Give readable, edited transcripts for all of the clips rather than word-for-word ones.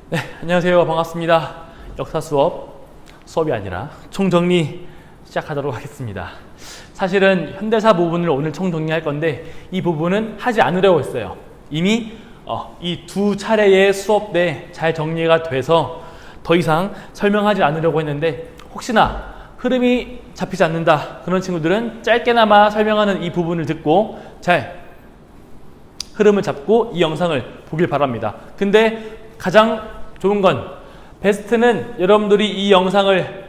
네, 안녕하세요. 반갑습니다. 역사 수업이 아니라 총정리 시작하도록 하겠습니다. 사실은 현대사 부분을 오늘 총정리할 건데 이 부분은 하지 않으려고 했어요. 이미 이 두 차례의 수업 때 잘 정리가 돼서 더 이상 설명하지 않으려고 했는데 혹시나 흐름이 잡히지 않는다 그런 친구들은 짧게나마 설명하는 이 부분을 듣고 잘 흐름을 잡고 이 영상을 보길 바랍니다. 근데 가장 좋은 건 베스트는 여러분들이 이 영상을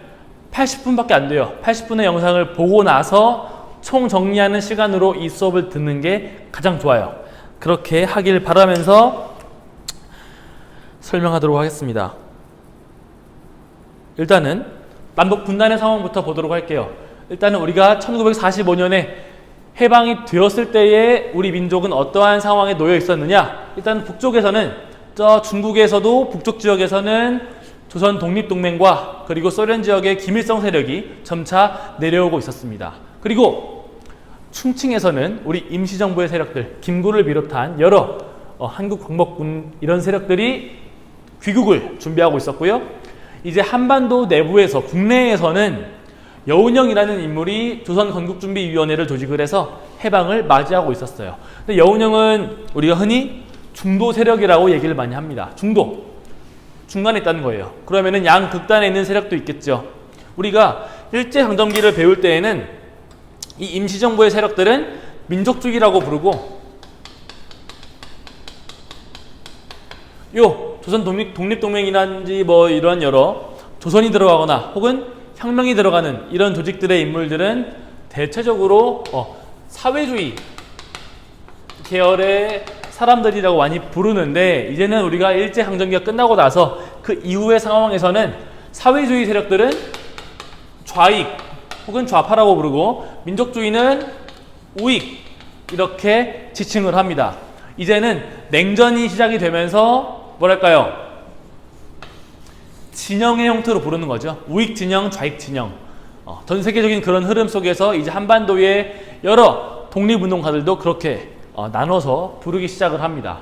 80분밖에 안 돼요. 80분의 영상을 보고 나서 총 정리하는 시간으로 이 수업을 듣는 게 가장 좋아요. 그렇게 하길 바라면서 설명하도록 하겠습니다. 일단은 남북 분단의 상황부터 보도록 할게요. 일단은 우리가 1945년에 해방이 되었을 때에 우리 민족은 어떠한 상황에 놓여 있었느냐? 일단 북쪽에서는 저 중국에서도 북쪽 지역에서는 조선 독립동맹과 그리고 소련 지역의 김일성 세력이 점차 내려오고 있었습니다. 그리고 충칭에서는 우리 임시정부의 세력들, 김구를 비롯한 여러 한국광복군 이런 세력들이 귀국을 준비하고 있었고요. 이제 한반도 내부에서 국내에서는 여운형이라는 인물이 조선건국준비위원회를 조직을 해서 해방을 맞이하고 있었어요. 근데 여운형은 우리가 흔히 중도 세력이라고 얘기를 많이 합니다. 중도, 중간에 있다는 거예요. 그러면은 양극단에 있는 세력도 있겠죠. 우리가 일제강점기를 배울 때에는 이 임시정부의 세력들은 민족주의라고 부르고 요 조선 독립동맹이라든지 뭐 이런 여러 조선이 들어가거나 혹은 혁명이 들어가는 이런 조직들의 인물들은 대체적으로 사회주의 계열의 사람들이라고 많이 부르는데 이제는 우리가 일제강점기가 끝나고 나서 그 이후의 상황에서는 사회주의 세력들은 좌익 혹은 좌파라고 부르고 민족주의는 우익 이렇게 지칭을 합니다. 이제는 냉전이 시작이 되면서 뭐랄까요? 진영의 형태로 부르는 거죠. 우익 진영, 좌익 진영. 전 세계적인 그런 흐름 속에서 이제 한반도의 여러 독립운동가들도 그렇게 나눠서 부르기 시작을 합니다.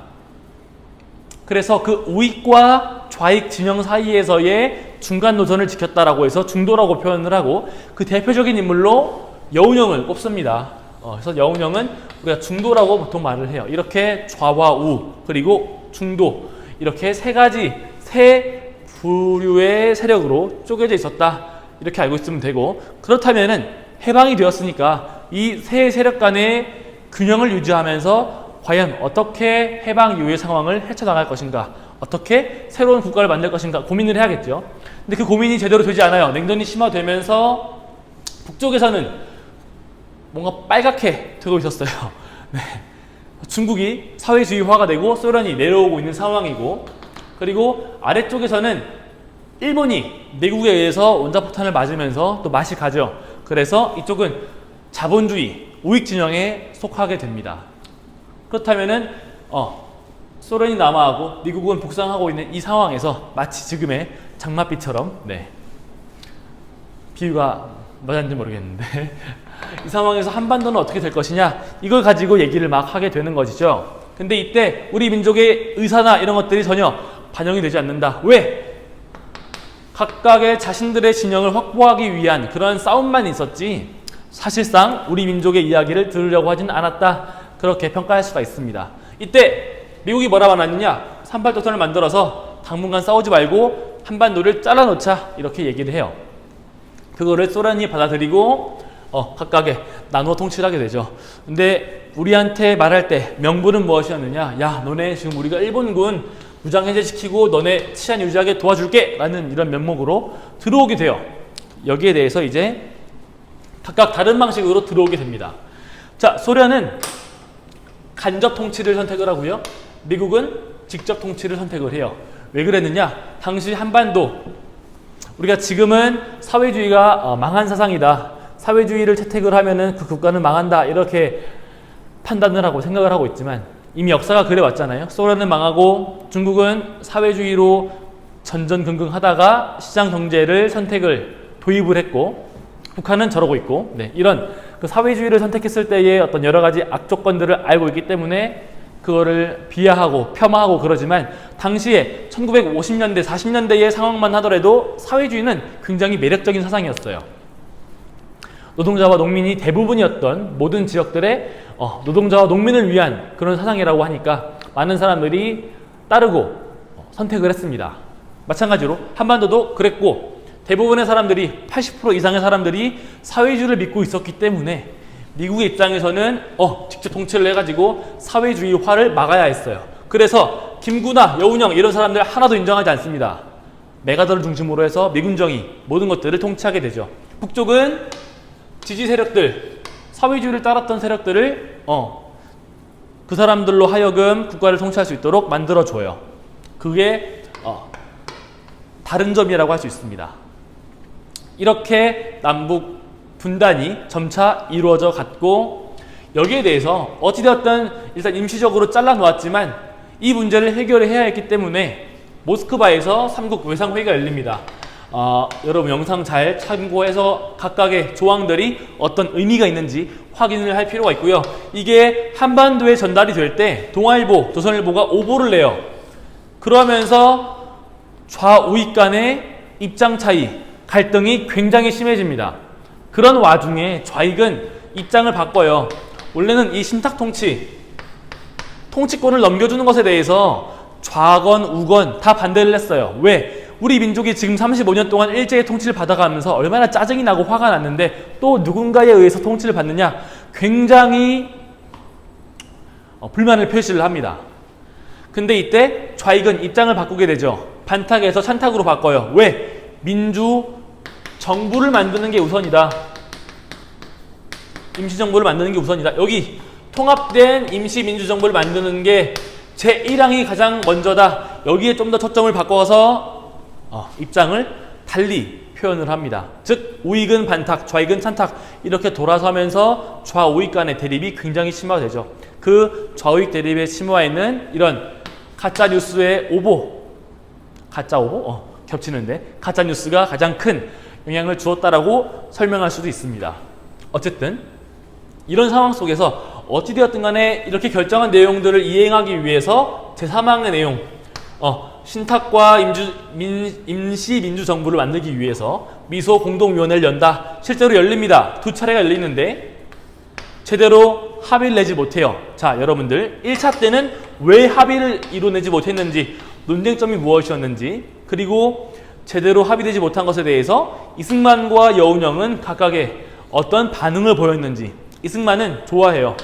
그래서 그 우익과 좌익 진영 사이에서의 중간 노선을 지켰다라고 해서 중도라고 표현을 하고 그 대표적인 인물로 여운형을 꼽습니다. 그래서 여운형은 우리가 중도라고 보통 말을 해요. 이렇게 좌와 우 그리고 중도 이렇게 세 부류의 세력으로 쪼개져 있었다 이렇게 알고 있으면 되고 그렇다면은 해방이 되었으니까 이 세 세력 간의 균형을 유지하면서 과연 어떻게 해방 이후의 상황을 헤쳐나갈 것인가 어떻게 새로운 국가를 만들 것인가 고민을 해야겠죠. 근데 그 고민이 제대로 되지 않아요. 냉전이 심화되면서 북쪽에서는 뭔가 빨갛게 되고 있었어요. 네. 중국이 사회주의화가 되고 소련이 내려오고 있는 상황이고 그리고 아래쪽에서는 일본이 미국에 의해서 원자폭탄을 맞으면서 또 맛이 가죠. 그래서 이쪽은 자본주의 우익 진영에 속하게 됩니다. 그렇다면은 소련이 남하하고 미국은 북상하고 있는 이 상황에서 마치 지금의 장맛비처럼 비유가 맞았는지 모르겠는데 이 상황에서 한반도는 어떻게 될 것이냐 이걸 가지고 얘기를 막 하게 되는 것이죠. 근데 이때 우리 민족의 의사나 이런 것들이 전혀 반영이 되지 않는다. 왜? 각각의 자신들의 진영을 확보하기 위한 그런 싸움만 있었지 사실상 우리 민족의 이야기를 들으려고 하진 않았다. 그렇게 평가할 수가 있습니다. 이때 미국이 뭐라 말하느냐 38도선을 만들어서 당분간 싸우지 말고 한반도를 잘라놓자 이렇게 얘기를 해요. 그거를 소련이 받아들이고 각각의 나누어 통치를 하게 되죠. 근데 우리한테 말할 때 명분은 무엇이었느냐 야 너네 지금 우리가 일본군 무장 해제시키고 너네 치안 유지하게 도와줄게 라는 이런 면목으로 들어오게 돼요. 여기에 대해서 이제 각각 다른 방식으로 들어오게 됩니다. 자, 소련은 간접 통치를 선택을 하고요. 미국은 직접 통치를 선택을 해요. 왜 그랬느냐? 당시 한반도 우리가 지금은 사회주의가 망한 사상이다. 사회주의를 채택을 하면은 그 국가는 망한다. 이렇게 판단을 하고 생각을 하고 있지만 이미 역사가 그래왔잖아요. 소련은 망하고 중국은 사회주의로 전전긍긍하다가 시장 경제를 도입을 했고 북한은 저러고 있고 이런 그 사회주의를 선택했을 때의 어떤 여러 가지 악조건들을 알고 있기 때문에 그거를 비하하고 폄하하고 그러지만 당시에 1950년대, 40년대의 상황만 하더라도 사회주의는 굉장히 매력적인 사상이었어요. 노동자와 농민이 대부분이었던 모든 지역들의 노동자와 농민을 위한 그런 사상이라고 하니까 많은 사람들이 따르고 선택을 했습니다. 마찬가지로 한반도도 그랬고 대부분의 사람들이 80% 이상의 사람들이 사회주의를 믿고 있었기 때문에 미국의 입장에서는 직접 통치를 해가지고 사회주의화를 막아야 했어요. 그래서 김구나 여운형 이런 사람들 하나도 인정하지 않습니다. 메가더를 중심으로 해서 미군정이 모든 것들을 통치하게 되죠. 북쪽은 지지 세력들, 사회주의를 따랐던 세력들을 그 사람들로 하여금 국가를 통치할 수 있도록 만들어줘요. 그게 다른 점이라고 할 수 있습니다. 이렇게 남북 분단이 점차 이루어져 갔고 여기에 대해서 어찌되었든 일단 임시적으로 잘라놓았지만 이 문제를 해결해야 했기 때문에 모스크바에서 삼국 외상회의가 열립니다. 여러분 영상 잘 참고해서 각각의 조항들이 어떤 의미가 있는지 확인을 할 필요가 있고요. 이게 한반도에 전달이 될 때 동아일보, 조선일보가 오보를 내요. 그러면서 좌우익 간의 입장 차이, 갈등이 굉장히 심해집니다. 그런 와중에 좌익은 입장을 바꿔요. 원래는 이 신탁 통치권을 넘겨주는 것에 대해서 좌건 우건 다 반대를 했어요. 왜? 우리 민족이 지금 35년 동안 일제의 통치를 받아가면서 얼마나 짜증이 나고 화가 났는데 또 누군가에 의해서 통치를 받느냐, 굉장히 불만을 표시를 합니다. 근데 이때 좌익은 입장을 바꾸게 되죠. 반탁에서 찬탁으로 바꿔요. 왜? 민주 정부를 만드는 게 우선이다. 임시정부를 만드는 게 우선이다. 여기 통합된 임시민주정부를 만드는 게 제1항이 가장 먼저다. 여기에 좀 더 초점을 바꿔서 입장을 달리 표현을 합니다. 즉 우익은 반탁, 좌익은 찬탁 이렇게 돌아서면서 좌우익 간의 대립이 굉장히 심화되죠. 그 좌우익 대립의 심화에는 이런 가짜뉴스의 가짜 오보? 겹치는데 가짜뉴스가 가장 큰 영향을 주었다라고 설명할 수도 있습니다. 어쨌든 이런 상황 속에서 어찌되었든 간에 이렇게 결정한 내용들을 이행하기 위해서 제3항의 내용 신탁과 임시민주정부를 만들기 위해서 미소공동위원회를 연다. 실제로 열립니다. 2차례가 열리는데 제대로 합의를 내지 못해요. 자, 여러분들 1차 때는 왜 합의를 이뤄내지 못했는지, 논쟁점이 무엇이었는지, 그리고 제대로 합의되지 못한 것에 대해서 이승만과 여운형은 각각의 어떤 반응을 보였는지. 이승만은 좋아해요.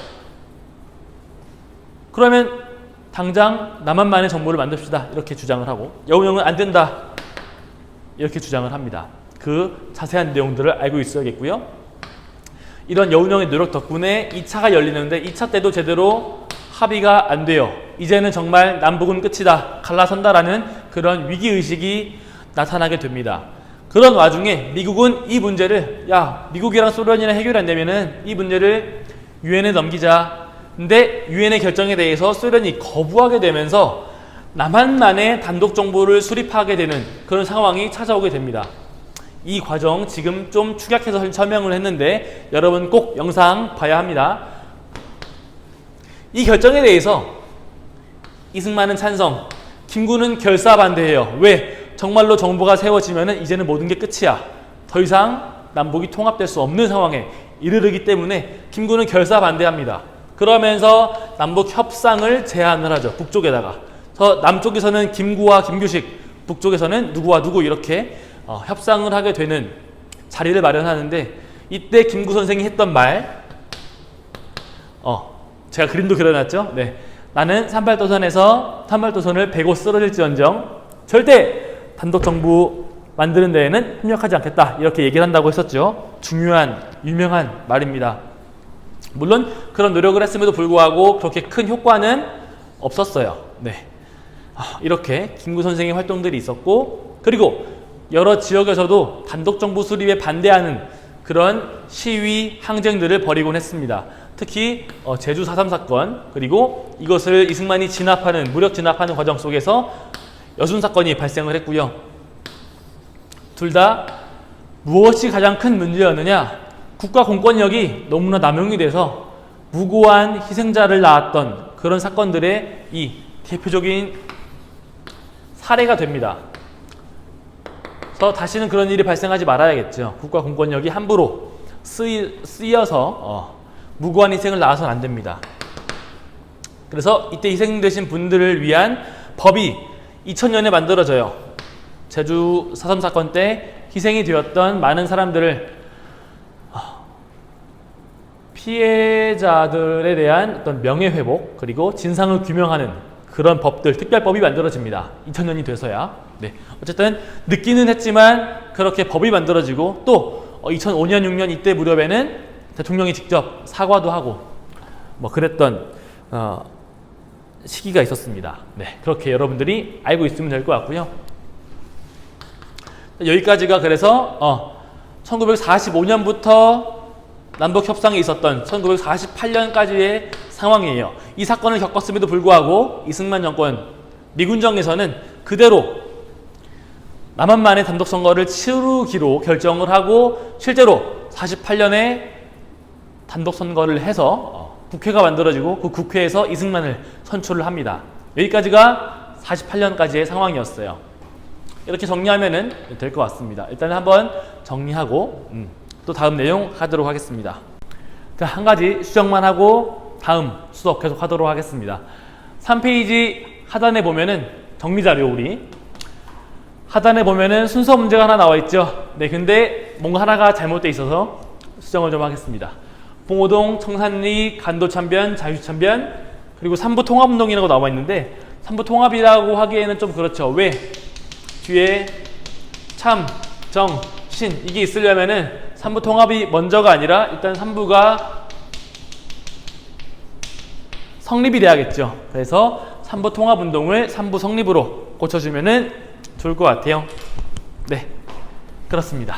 그러면 당장 남한만의 정부를 만듭시다 이렇게 주장을 하고, 여운형은 안 된다 이렇게 주장을 합니다. 그 자세한 내용들을 알고 있어야겠고요. 이런 여운형의 노력 덕분에 2차가 열리는데 2차 때도 제대로 합의가 안 돼요. 이제는 정말 남북은 끝이다, 갈라선다라는 그런 위기의식이 나타나게 됩니다. 그런 와중에 미국은 이 문제를 미국이랑 소련이랑 해결이 안 되면은 이 문제를 유엔에 넘기자. 근데 유엔의 결정에 대해서 소련이 거부하게 되면서 남한만의 단독 정부를 수립하게 되는 그런 상황이 찾아오게 됩니다. 이 과정 지금 좀 축약해서 설명을 했는데 여러분 꼭 영상 봐야 합니다. 이 결정에 대해서 이승만은 찬성, 김구는 결사 반대해요. 왜? 정말로 정부가 세워지면은 이제는 모든 게 끝이야. 더 이상 남북이 통합될 수 없는 상황에 이르르기 때문에 김구는 결사 반대합니다. 그러면서 남북 협상을 제안을 하죠. 북쪽에다가. 남쪽에서는 김구와 김규식, 북쪽에서는 누구와 누구 이렇게 협상을 하게 되는 자리를 마련하는데, 이때 김구 선생이 했던 말, 제가 그림도 그려놨죠. 네, 나는 삼팔도선을 베고 쓰러질지언정 절대 단독 정부 만드는 데에는 협력하지 않겠다 이렇게 얘기를 한다고 했었죠. 중요한 유명한 말입니다. 물론 그런 노력을 했음에도 불구하고 그렇게 큰 효과는 없었어요. 네, 이렇게 김구 선생의 활동들이 있었고, 그리고 여러 지역에서도 단독 정부 수립에 반대하는 그런 시위 항쟁들을 벌이곤 했습니다. 특히 제주 4.3 사건, 그리고 이것을 이승만이 무력 진압하는 과정 속에서 여순 사건이 발생을 했고요. 둘 다 무엇이 가장 큰 문제였느냐? 국가 공권력이 너무나 남용이 돼서 무고한 희생자를 낳았던 그런 사건들의 이 대표적인 사례가 됩니다. 그래서 다시는 그런 일이 발생하지 말아야겠죠. 국가 공권력이 함부로 쓰여서 무고한 희생을 낳아서는 안 됩니다. 그래서 이때 희생되신 분들을 위한 법이 2000년에 만들어져요. 제주 4.3 사건 때 희생이 되었던 많은 사람들을 피해자들에 대한 어떤 명예회복 그리고 진상을 규명하는 그런 법들, 특별법이 만들어집니다. 2000년이 돼서야. 네. 어쨌든 늦기는 했지만 그렇게 법이 만들어지고 또 2005년, 6년 이때 무렵에는 대통령이 직접 사과도 하고 뭐 그랬던 시기가 있었습니다. 네. 그렇게 여러분들이 알고 있으면 될 것 같고요. 여기까지가 그래서 1945년부터 남북 협상이 있었던 1948년까지의 상황이에요. 이 사건을 겪었음에도 불구하고 이승만 정권 미군정에서는 그대로 남한만의 단독 선거를 치르기로 결정을 하고 실제로 48년에 단독 선거를 해서 국회가 만들어지고 그 국회에서 이승만을 선출을 합니다. 여기까지가 48년까지의 상황이었어요. 이렇게 정리하면 될 것 같습니다. 일단 한번 정리하고 또 다음 내용 하도록 하겠습니다. 자, 한 가지 수정만 하고 다음 수업 계속 하도록 하겠습니다. 3페이지 하단에 보면은 정리자료 우리 하단에 보면은 순서 문제가 하나 나와 있죠. 네, 근데 뭔가 하나가 잘못되어 있어서 수정을 좀 하겠습니다. 봉오동, 청산리, 간도참변, 자유참변 그리고 삼부 통합운동이라고 나와 있는데 삼부 통합이라고 하기에는 좀 그렇죠. 왜? 뒤에 참, 정, 신 이게 있으려면은 3부 통합이 먼저가 아니라 일단 3부가 성립이 돼야겠죠. 그래서 3부 통합운동을 3부 성립으로 고쳐주면은 좋을 것 같아요. 네, 그렇습니다.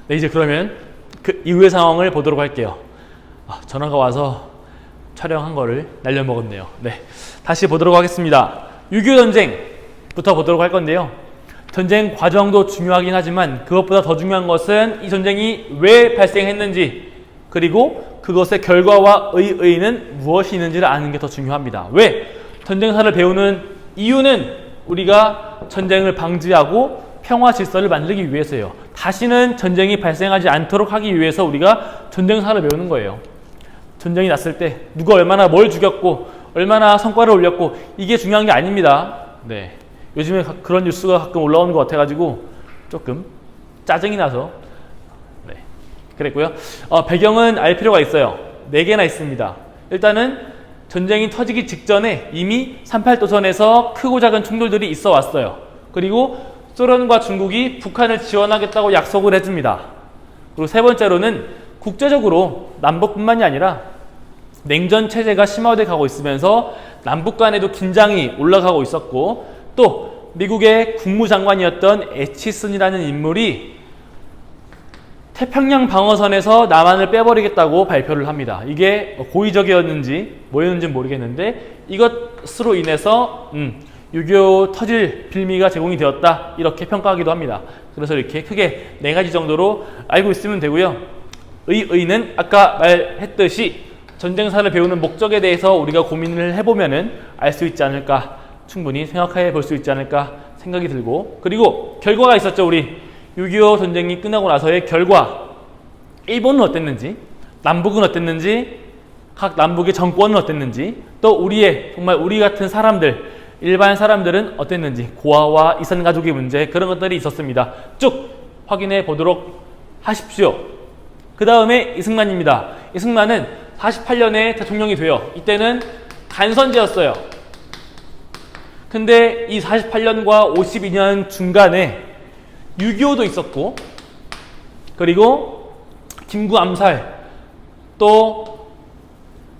네, 이제 그러면 그 이후의 상황을 보도록 할게요. 전화가 와서 촬영한 거를 날려먹었네요. 네, 다시 보도록 하겠습니다. 6.25 전쟁부터 보도록 할 건데요. 전쟁 과정도 중요하긴 하지만 그것보다 더 중요한 것은 이 전쟁이 왜 발생했는지 그리고 그것의 결과와 의의는 무엇이 있는지를 아는 게 더 중요합니다. 왜? 전쟁사를 배우는 이유는 우리가 전쟁을 방지하고 평화 질서를 만들기 위해서예요. 다시는 전쟁이 발생하지 않도록 하기 위해서 우리가 전쟁사를 배우는 거예요. 전쟁이 났을 때 누가 얼마나 뭘 죽였고 얼마나 성과를 올렸고 이게 중요한 게 아닙니다. 네. 요즘에 그런 뉴스가 가끔 올라오는 것 같아가지고 조금 짜증이 나서 네, 그랬고요. 배경은 알 필요가 있어요. 4개나 있습니다. 일단은 전쟁이 터지기 직전에 이미 38도선에서 크고 작은 충돌들이 있어 왔어요. 그리고 소련과 중국이 북한을 지원하겠다고 약속을 해줍니다. 그리고 세 번째로는 국제적으로 남북뿐만이 아니라 냉전 체제가 심화돼 가고 있으면서 남북 간에도 긴장이 올라가고 있었고 또 미국의 국무장관이었던 애치슨이라는 인물이 태평양 방어선에서 남한을 빼버리겠다고 발표를 합니다. 이게 고의적이었는지 뭐였는지 모르겠는데 이것으로 인해서 6.25 터질 빌미가 제공이 되었다 이렇게 평가하기도 합니다. 그래서 이렇게 크게 4가지 정도로 알고 있으면 되고요. 의는 아까 말했듯이 전쟁사를 배우는 목적에 대해서 우리가 고민을 해보면은 알 수 있지 않을까 충분히 생각해 볼 수 있지 않을까 생각이 들고 그리고 결과가 있었죠. 우리 6.25 전쟁이 끝나고 나서의 결과 일본은 어땠는지 남북은 어땠는지 각 남북의 정권은 어땠는지 또 우리의 정말 우리 같은 사람들 일반 사람들은 어땠는지 고아와 이산가족의 문제 그런 것들이 있었습니다. 쭉 확인해 보도록 하십시오. 그 다음에 이승만입니다. 이승만은 48년에 대통령이 돼요. 이때는 간선제였어요. 근데 이 48년과 52년 중간에 6.25도 있었고 그리고 김구 암살 또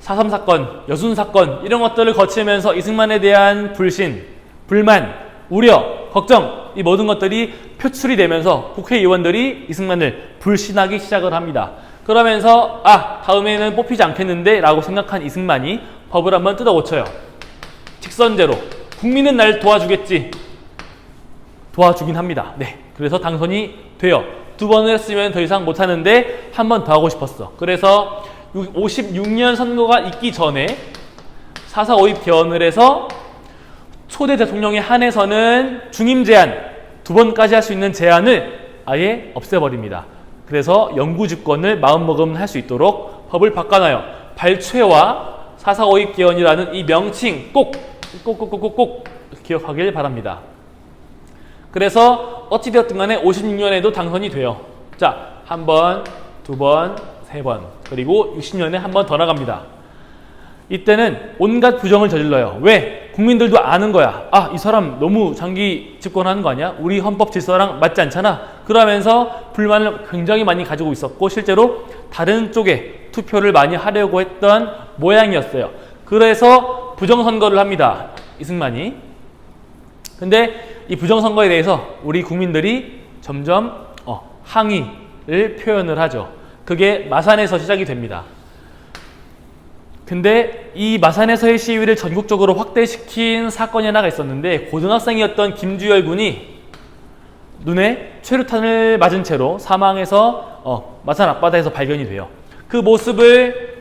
4.3 사건, 여순 사건 이런 것들을 거치면서 이승만에 대한 불신, 불만, 우려, 걱정 이 모든 것들이 표출이 되면서 국회의원들이 이승만을 불신하기 시작을 합니다. 그러면서 다음에는 뽑히지 않겠는데 라고 생각한 이승만이 법을 한번 뜯어 고쳐요. 직선제로 국민은 날 도와주겠지. 도와주긴 합니다. 네, 그래서 당선이 돼요. 2번을 했으면 더 이상 못하는데 한 번 더 하고 싶었어. 그래서 56년 선거가 있기 전에 4.4 5입 개헌을 해서 초대 대통령에 한해서는 중임 제한 2번까지 할 수 있는 제한을 아예 없애버립니다. 그래서 영구집권을 마음먹으면 할 수 있도록 법을 바꿔놔요. 발췌와 4.4 5입 개헌이라는 이 명칭 꼭 기억하길 바랍니다. 그래서 어찌되었든 간에 56년에도 당선이 돼요. 자, 1번, 2번, 3번, 그리고 60년에 한 번 더 나갑니다. 이때는 온갖 부정을 저질러요. 왜? 국민들도 아는 거야. 아, 이 사람 너무 장기 집권하는 거 아니야? 우리 헌법 질서랑 맞지 않잖아? 그러면서 불만을 굉장히 많이 가지고 있었고 실제로 다른 쪽에 투표를 많이 하려고 했던 모양이었어요. 그래서 부정선거를 합니다. 이승만이. 근데 이 부정선거에 대해서 우리 국민들이 점점 항의를 표현을 하죠. 그게 마산에서 시작이 됩니다. 근데 이 마산에서의 시위를 전국적으로 확대시킨 사건이 하나가 있었는데 고등학생이었던 김주열 군이 눈에 최루탄을 맞은 채로 사망해서 마산 앞바다에서 발견이 돼요. 그 모습을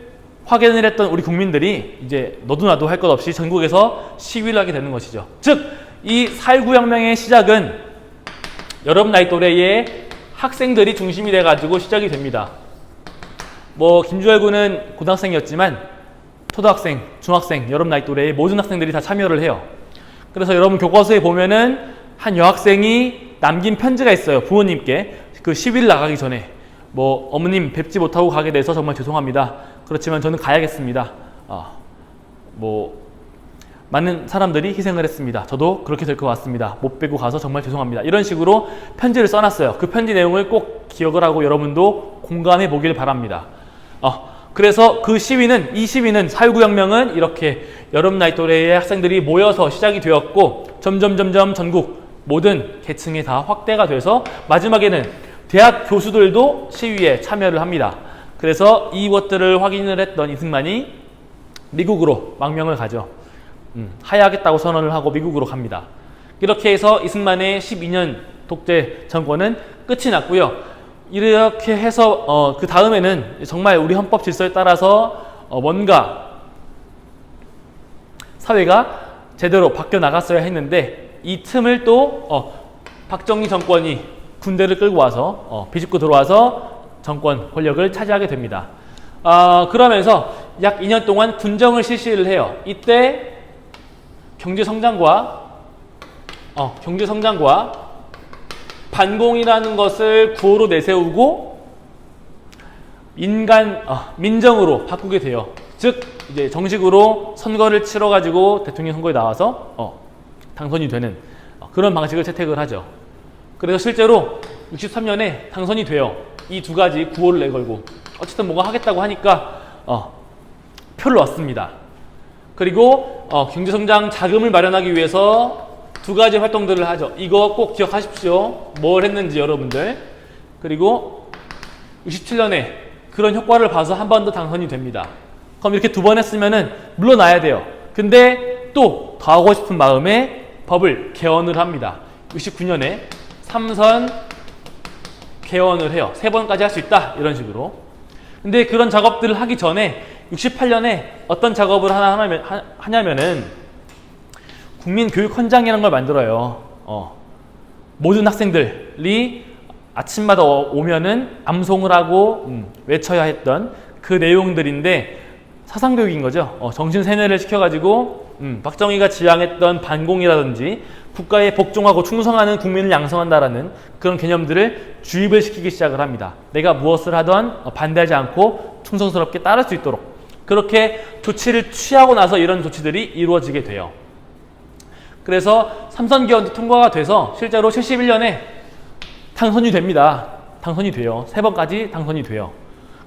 확인을 했던 우리 국민들이 이제 너도 나도 할 것 없이 전국에서 시위를 하게 되는 것이죠. 즉, 이 4.19 혁명의 시작은 여러분 나이 또래의 학생들이 중심이 돼가지고 시작이 됩니다. 뭐 김주열 군은 고등학생이었지만 초등학생, 중학생, 여러분 나이 또래의 모든 학생들이 다 참여를 해요. 그래서 여러분 교과서에 보면은 한 여학생이 남긴 편지가 있어요. 부모님께. 그 시위를 나가기 전에 뭐 어머님 뵙지 못하고 가게 돼서 정말 죄송합니다. 그렇지만 저는 가야겠습니다. 뭐 많은 사람들이 희생을 했습니다. 저도 그렇게 될 것 같습니다. 못 뵈고 가서 정말 죄송합니다. 이런 식으로 편지를 써놨어요. 그 편지 내용을 꼭 기억을 하고 여러분도 공감해 보길 바랍니다. 그래서 이 시위는 4.19 혁명은 이렇게 여러분 나이 또래의 학생들이 모여서 시작이 되었고 점점 전국 모든 계층에 다 확대가 돼서 마지막에는 대학 교수들도 시위에 참여를 합니다. 그래서 이것들을 확인을 했던 이승만이 미국으로 망명을 가죠. 하야하겠다고 선언을 하고 미국으로 갑니다. 이렇게 해서 이승만의 12년 독재 정권은 끝이 났고요. 이렇게 해서 그 다음에는 정말 우리 헌법 질서에 따라서 뭔가 사회가 제대로 바뀌어 나갔어야 했는데 이 틈을 또 박정희 정권이 군대를 끌고 와서 비집고 들어와서 정권 권력을 차지하게 됩니다. 그러면서 약 2년 동안 군정을 실시를 해요. 이때 경제성장과 반공이라는 것을 구호로 내세우고 민정으로 바꾸게 돼요. 즉 이제 정식으로 선거를 치러가지고 대통령 선거에 나와서 당선이 되는 그런 방식을 채택을 하죠. 그래서 실제로 63년에 당선이 돼요. 이 두 가지 구호를 내걸고 어쨌든 뭔가 하겠다고 하니까 표를 얻습니다. 그리고 경제성장 자금을 마련하기 위해서 두 가지 활동들을 하죠. 이거 꼭 기억하십시오. 뭘 했는지 여러분들. 그리고 67년에 그런 효과를 봐서 한 번 더 당선이 됩니다. 그럼 이렇게 2번 했으면은 물러나야 돼요. 근데 또 더 하고 싶은 마음에 법을 개헌을 합니다. 69년에 3선 개헌을 해요. 3번까지 할 수 있다. 이런 식으로. 근데 그런 작업들을 하기 전에 68년에 어떤 작업을 하냐면은 국민교육헌장이라는 걸 만들어요. 모든 학생들이 아침마다 오면은 암송을 하고 외쳐야 했던 그 내용들인데 사상교육인 거죠. 정신세뇌를 시켜가지고 박정희가 지향했던 반공이라든지 국가에 복종하고 충성하는 국민을 양성한다라는 그런 개념들을 주입을 시키기 시작을 합니다. 내가 무엇을 하던 반대하지 않고 충성스럽게 따를 수 있도록 그렇게 조치를 취하고 나서 이런 조치들이 이루어지게 돼요. 그래서 3선 개헌도 통과가 돼서 실제로 71년에 당선이 됩니다. 당선이 돼요. 3번까지 당선이 돼요.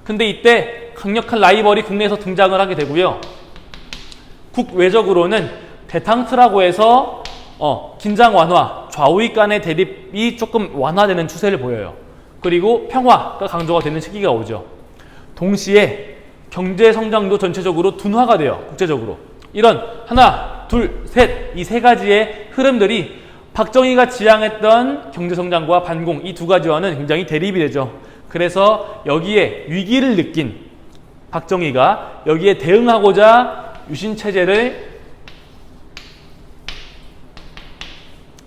근데 이때 강력한 라이벌이 국내에서 등장을 하게 되고요. 국외적으로는 대탕트라고 해서 긴장 완화, 좌우익 간의 대립이 조금 완화되는 추세를 보여요. 그리고 평화가 강조가 되는 시기가 오죠. 동시에 경제 성장도 전체적으로 둔화가 돼요. 국제적으로. 이런 하나, 둘, 셋, 이 3가지의 흐름들이 박정희가 지향했던 경제성장과 반공 이 2가지와는 굉장히 대립이 되죠. 그래서 여기에 위기를 느낀 박정희가 여기에 대응하고자 유신체제를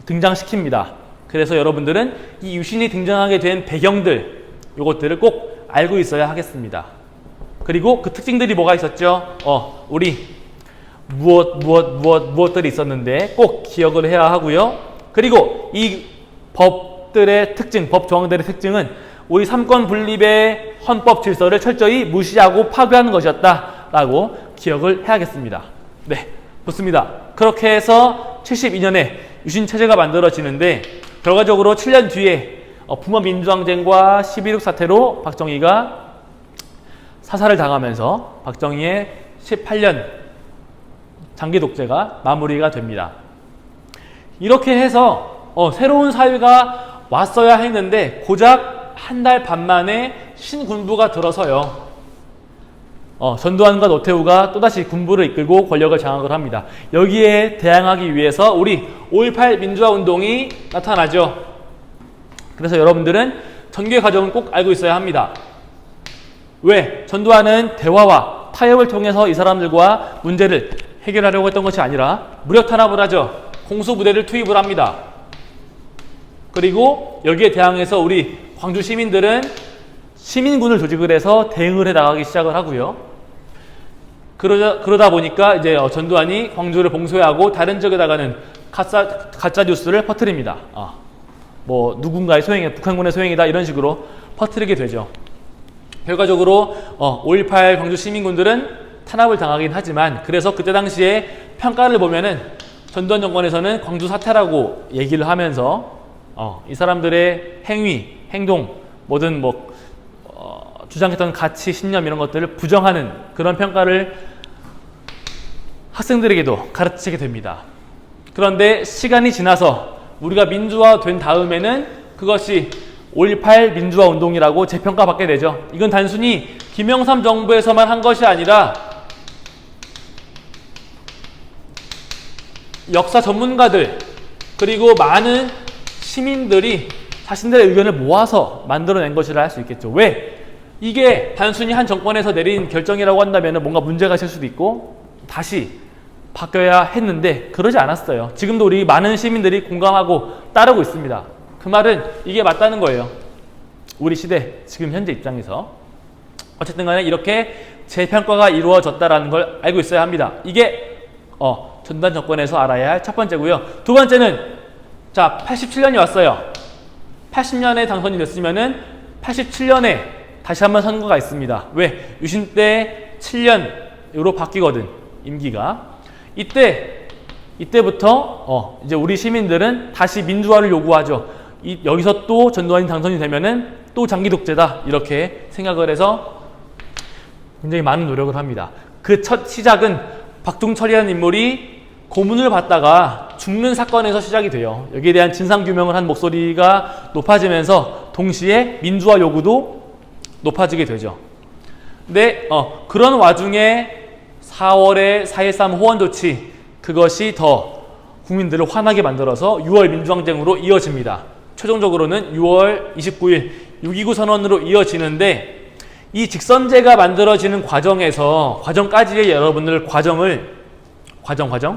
등장시킵니다. 그래서 여러분들은 이 유신이 등장하게 된 배경들, 요것들을 꼭 알고 있어야 하겠습니다. 그리고 그 특징들이 뭐가 있었죠? 우리 무엇들이 있었는데 꼭 기억을 해야 하고요. 그리고 이 법들의 특징, 법 조항들의 특징은 우리 삼권 분립의 헌법 질서를 철저히 무시하고 파괴하는 것이었다라고 기억을 해야겠습니다. 네, 좋습니다. 그렇게 해서 72년에 유신체제가 만들어지는데 결과적으로 7년 뒤에 붕어민주항쟁과 11.6 사태로 박정희가 사살을 당하면서 박정희의 18년 장기 독재가 마무리가 됩니다. 이렇게 해서 새로운 사회가 왔어야 했는데 고작 한 달 반 만에 신군부가 들어서요. 전두환과 노태우가 또다시 군부를 이끌고 권력을 장악을 합니다. 여기에 대항하기 위해서 우리 5.18 민주화 운동이 나타나죠. 그래서 여러분들은 전개 과정을 꼭 알고 있어야 합니다. 왜? 전두환은 대화와 타협을 통해서 이 사람들과 문제를 해결하려고 했던 것이 아니라 무력 탄압을 하죠. 공수부대를 투입을 합니다. 그리고 여기에 대항해서 우리 광주 시민들은 시민군을 조직을 해서 대응을 해 나가기 시작을 하고요. 그러다 보니까 이제 전두환이 광주를 봉쇄하고 다른 지역에다가는 가짜 뉴스를 퍼뜨립니다. 뭐 누군가의 소행이 북한군의 소행이다 이런 식으로 퍼뜨리게 되죠. 결과적으로 5.18 광주 시민군들은 탄압을 당하긴 하지만 그래서 그때 당시에 평가를 보면은 전두환 정권에서는 광주 사태라고 얘기를 하면서 이 사람들의 행위, 행동, 뭐든 주장했던 가치, 신념 이런 것들을 부정하는 그런 평가를 학생들에게도 가르치게 됩니다. 그런데 시간이 지나서 우리가 민주화된 다음에는 그것이 5.18 민주화 운동이라고 재평가받게 되죠. 이건 단순히 김영삼 정부에서만 한 것이 아니라 역사 전문가들 그리고 많은 시민들이 자신들의 의견을 모아서 만들어낸 것이라 할 수 있겠죠. 왜? 이게 단순히 한 정권에서 내린 결정이라고 한다면 뭔가 문제가 있을 수도 있고 다시 바뀌어야 했는데 그러지 않았어요. 지금도 우리 많은 시민들이 공감하고 따르고 있습니다. 그 말은 이게 맞다는 거예요. 우리 시대 지금 현재 입장에서 어쨌든 간에 이렇게 재평가가 이루어졌다는 걸 알고 있어야 합니다. 이게 전두환 정권에서 알아야 할 첫 번째고요. 두 번째는 자 87년이 왔어요. 80년에 당선이 됐으면은 87년에 다시 한번 선거가 있습니다. 왜? 유신 때 7년으로 바뀌거든 임기가. 이때부터 이제 우리 시민들은 다시 민주화를 요구하죠. 여기서 또 전두환이 당선이 되면은 또 장기 독재다 이렇게 생각을 해서 굉장히 많은 노력을 합니다. 그 첫 시작은 박종철이라는 인물이 고문을 받다가 죽는 사건에서 시작이 돼요. 여기에 대한 진상규명을 한 목소리가 높아지면서 동시에 민주화 요구도 높아지게 되죠. 근데 그런 와중에 4월에 4.13 호원조치 그것이 더 국민들을 화나게 만들어서 6월 민주항쟁으로 이어집니다. 최종적으로는 6월 29일 6.29 선언으로 이어지는데 이 직선제가 만들어지는 과정까지의 여러분들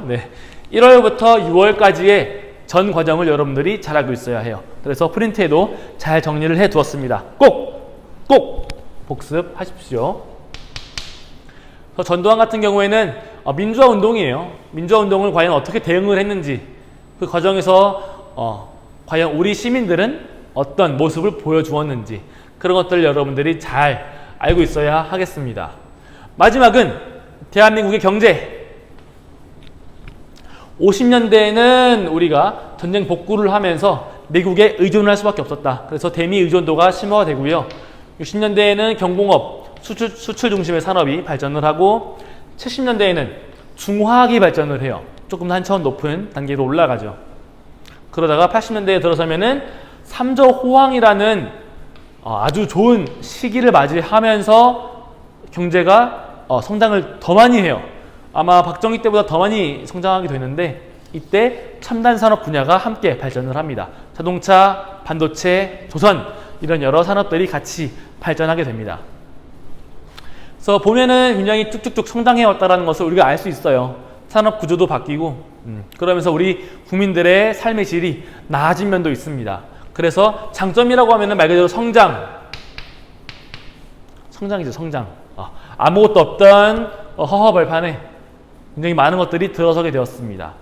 네. 1월부터 6월까지의 전 과정을 여러분들이 잘 알고 있어야 해요. 그래서 프린트에도 잘 정리를 해 두었습니다. 꼭 복습하십시오. 전두환 같은 경우에는 민주화 운동이에요. 민주화 운동을 과연 어떻게 대응을 했는지 그 과정에서 과연 우리 시민들은 어떤 모습을 보여주었는지 그런 것들을 여러분들이 잘 알고 있어야 하겠습니다. 마지막은 대한민국의 경제. 50년대에는 우리가 전쟁 복구를 하면서 미국에 의존을 할 수밖에 없었다. 그래서 대미 의존도가 심화가 되고요. 60년대에는 경공업, 수출 중심의 산업이 발전을 하고 70년대에는 중화학이 발전을 해요. 조금 한 차원 높은 단계로 올라가죠. 그러다가 80년대에 들어서면은 삼저 호황이라는 아주 좋은 시기를 맞이하면서 경제가 성장을 더 많이 해요. 아마 박정희 때보다 더 많이 성장하게 되는데 이때 첨단 산업 분야가 함께 발전을 합니다. 자동차, 반도체, 조선 이런 여러 산업들이 같이 발전하게 됩니다. 그래서 보면은 굉장히 쭉쭉쭉 성장해 왔다는 것을 우리가 알 수 있어요. 산업 구조도 바뀌고, 그러면서 우리 국민들의 삶의 질이 나아진 면도 있습니다. 그래서 장점이라고 하면은 말 그대로 성장이죠, 성장. 아무것도 없던 허허벌판에 굉장히 많은 것들이 들어서게 되었습니다.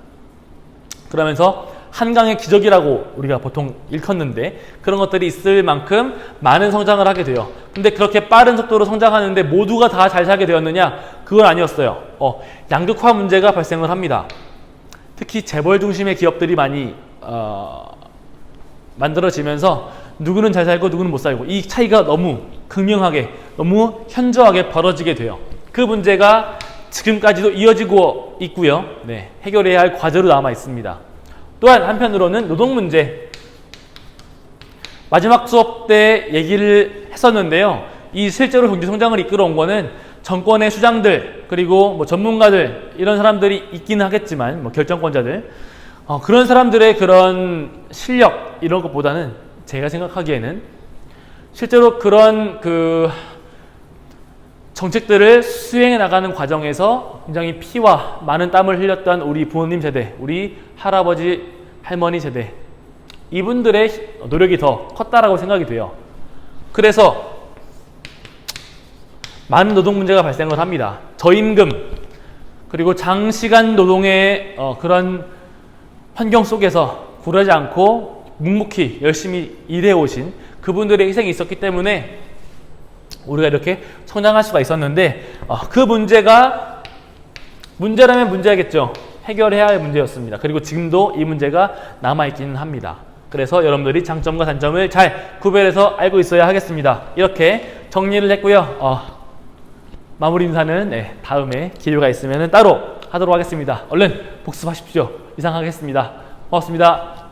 그러면서 한강의 기적이라고 우리가 보통 일컫는데 그런 것들이 있을 만큼 많은 성장을 하게 돼요. 근데 그렇게 빠른 속도로 성장하는데 모두가 다 잘 살게 되었느냐? 그건 아니었어요. 양극화 문제가 발생을 합니다. 특히 재벌 중심의 기업들이 많이 만들어지면서 누구는 잘 살고 누구는 못 살고 이 차이가 너무 극명하게 너무 현저하게 벌어지게 돼요. 그 문제가 지금까지도 이어지고 있고요. 네, 해결해야 할 과제로 남아 있습니다. 또한 한편으로는 노동 문제, 마지막 수업 때 얘기를 했었는데요. 이 실제로 경제 성장을 이끌어온 거는 정권의 수장들 그리고 뭐 전문가들 이런 사람들이 있기는 하겠지만 뭐 결정권자들 그런 사람들의 그런 실력 이런 것보다는 제가 생각하기에는 실제로 그런 그 정책들을 수행해 나가는 과정에서 굉장히 피와 많은 땀을 흘렸던 우리 부모님 세대, 우리 할아버지, 할머니 세대 이분들의 노력이 더 컸다라고 생각이 돼요. 그래서 많은 노동 문제가 발생을 합니다. 저임금 그리고 장시간 노동의 그런 환경 속에서 굴하지 않고 묵묵히 열심히 일해 오신 그분들의 희생이 있었기 때문에 우리가 이렇게 성장할 수가 있었는데 그 문제가 문제라면 문제겠죠. 해결해야 할 문제였습니다. 그리고 지금도 이 문제가 남아있기는 합니다. 그래서 여러분들이 장점과 단점을 잘 구별해서 알고 있어야 하겠습니다. 이렇게 정리를 했고요. 마무리 인사는 다음에 기회가 있으면 따로 하도록 하겠습니다. 얼른 복습하십시오. 이상 하겠습니다. 고맙습니다.